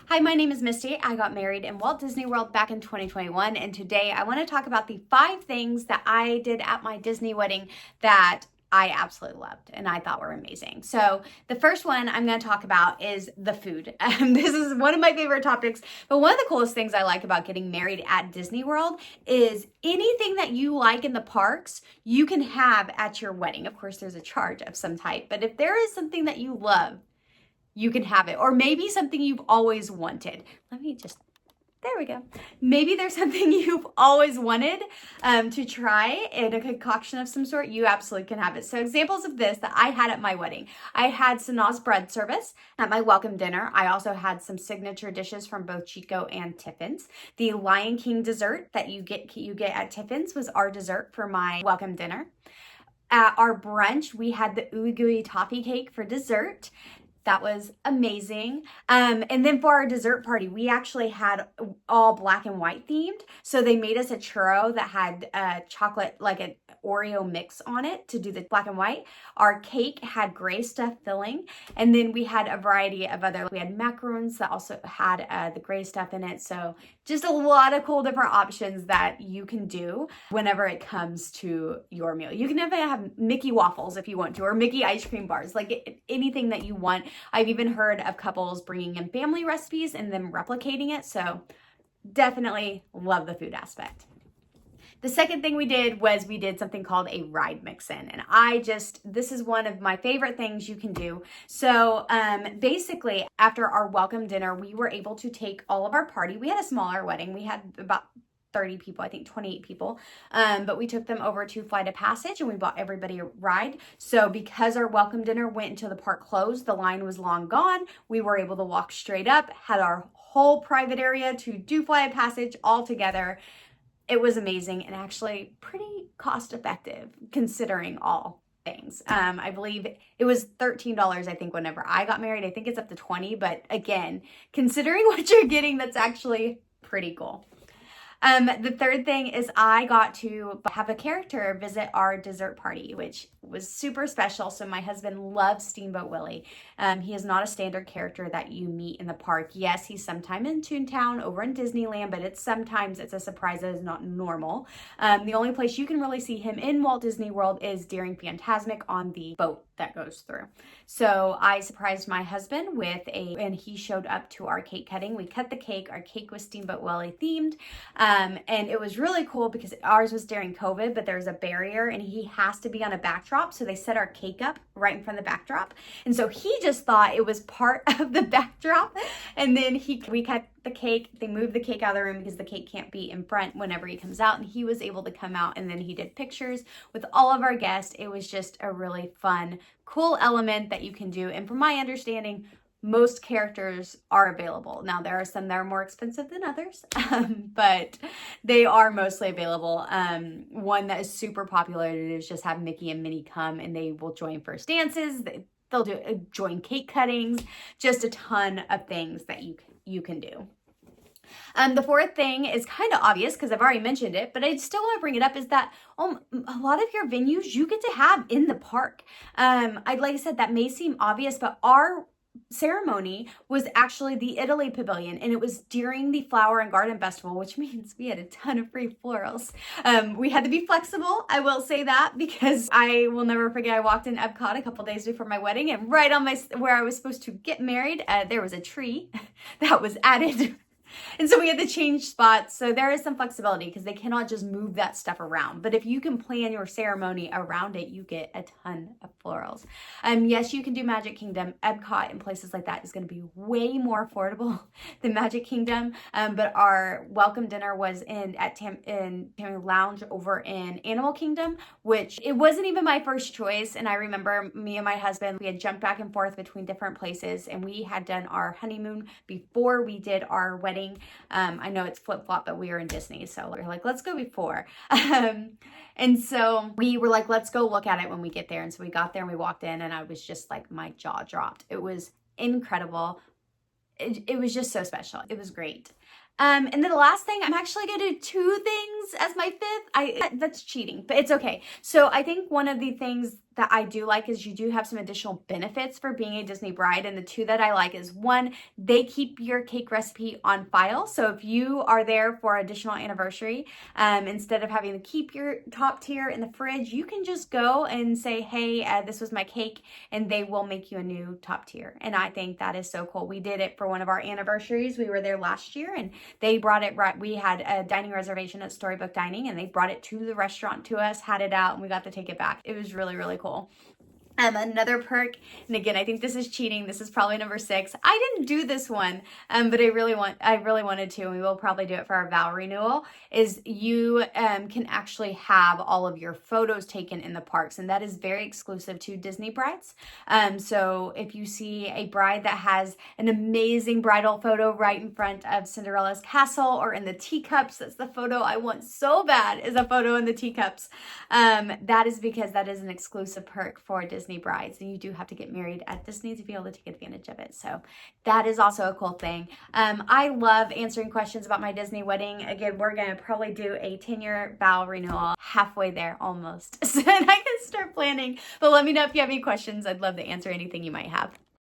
Hi, my name is Misty. I got married in Walt Disney World back in 2021, and today I want to talk about the 5 things that I did at my Disney wedding that I absolutely loved and I thought were amazing. So the first one I'm going to talk about is the food. This is one of my favorite topics, but one of the coolest things I like about getting married at Disney World is anything that you like in the parks, you can have at your wedding. Of course, there's a charge of some type, but if there is something that you love, you can have it. Or maybe something you've always wanted. There we go. Maybe there's something you've always wanted to try in a concoction of some sort. You absolutely can have it. So examples of this that I had at my wedding. I had Sanaa's bread service at my welcome dinner. I also had some signature dishes from both Chico and Tiffin's. The Lion King dessert that you get at Tiffin's was our dessert for my welcome dinner. At our brunch, we had the Ooey Gooey toffee cake for dessert. That was amazing. And then for our dessert party, we actually had all black and white themed. So they made us a churro that had chocolate, like an Oreo mix on it to do the black and white. Our cake had gray stuff filling. And then we had a variety of we had macaroons that also had the gray stuff in it. So just a lot of cool different options that you can do whenever it comes to your meal. You can even have Mickey waffles if you want to, or Mickey ice cream bars, like anything that you want. I've even heard of couples bringing in family recipes and then replicating it. So definitely love the food aspect. The second thing we did was we did something called a ride mix-in. And this is one of my favorite things you can do. So basically, after our welcome dinner, we were able to take all of our party. We had a smaller wedding. We had about 30 people, I think 28 people. But we took them over to Flight of Passage and we bought everybody a ride. So because our welcome dinner went until the park closed, the line was long gone. We were able to walk straight up, had our whole private area to do Flight of Passage all together. It was amazing and actually pretty cost effective considering all things. I believe it was $13, I think, whenever I got married. I think it's up to 20, but again, considering what you're getting, that's actually pretty cool. The third thing is I got to have a character visit our dessert party, which was super special. So my husband loves Steamboat Willie. He is not a standard character that you meet in the park. Yes, he's sometime in Toontown over in Disneyland, but sometimes it's a surprise that is not normal. The only place you can really see him in Walt Disney World is during Fantasmic on the boat that goes through. So I surprised my husband and he showed up to our cake cutting. We cut the cake. Our cake was Steamboat Willie themed. And it was really cool because ours was during COVID, but there's a barrier and he has to be on a backdrop. So they set our cake up right in front of the backdrop. And so he just thought it was part of the backdrop. And then we cut the cake. They moved the cake out of the room because the cake can't be in front whenever he comes out. And he was able to come out and then he did pictures with all of our guests. It was just a really fun, cool element that you can do. And from my understanding, most characters are available. Now, there are some that are more expensive than others, but they are mostly available. One that is super popular is just have Mickey and Minnie come and they will join first dances. They'll join cake cuttings, just a ton of things that you can do. The fourth thing is kind of obvious because I've already mentioned it, but I still want to bring it up is that a lot of your venues you get to have in the park. Like I said, that may seem obvious, but our ceremony was actually the Italy Pavilion, and it was during the Flower and Garden Festival, which means we had a ton of free florals. We had to be flexible, I will say that, because I will never forget I walked in Epcot a couple days before my wedding, and right on where I was supposed to get married, there was a tree that was added. And so we had to change spots. So there is some flexibility because they cannot just move that stuff around. But if you can plan your ceremony around it, you get a ton of florals. Yes, you can do Magic Kingdom. Epcot and places like that is going to be way more affordable than Magic Kingdom. But our welcome dinner was in Tammy Lounge over in Animal Kingdom, which it wasn't even my first choice. And I remember me and my husband, we had jumped back and forth between different places, and we had done our honeymoon before we did our wedding. I know it's flip-flop, but we were in Disney, so we were like, let's go before. And so we were like, let's go look at it when we get there. And so we got there and we walked in and I was just like, my jaw dropped. It was incredible. It was just so special. It was great. And then the last thing, I'm actually gonna do 2 things as my 5th. That's cheating, but it's okay. So I think one of the things that I do like is you do have some additional benefits for being a Disney bride. And the 2 that I like is, 1, they keep your cake recipe on file. So if you are there for additional anniversary, instead of having to keep your top tier in the fridge, you can just go and say, hey, this was my cake, and they will make you a new top tier. And I think that is so cool. We did it for one of our anniversaries. We were there last year, and they brought it right. We had a dining reservation at Storybook Dining, and they brought it to the restaurant to us, had it out, and we got to take it back. It was really, really cool. Another perk, and again, I think this is cheating. This is probably number 6. I didn't do this one, but I really wanted to, and we will probably do it for our vow renewal, is you can actually have all of your photos taken in the parks, and that is very exclusive to Disney brides. So if you see a bride that has an amazing bridal photo right in front of Cinderella's castle or in the teacups, that's the photo I want so bad, is a photo in the teacups. That is because that is an exclusive perk for Disney brides, and you do have to get married at Disney to be able to take advantage of it. So that is also a cool thing. I love answering questions about my Disney wedding. Again, we're gonna probably do a 10-year vow renewal, halfway there almost, so that I can start planning. But let me know if you have any questions. I'd love to answer anything you might have.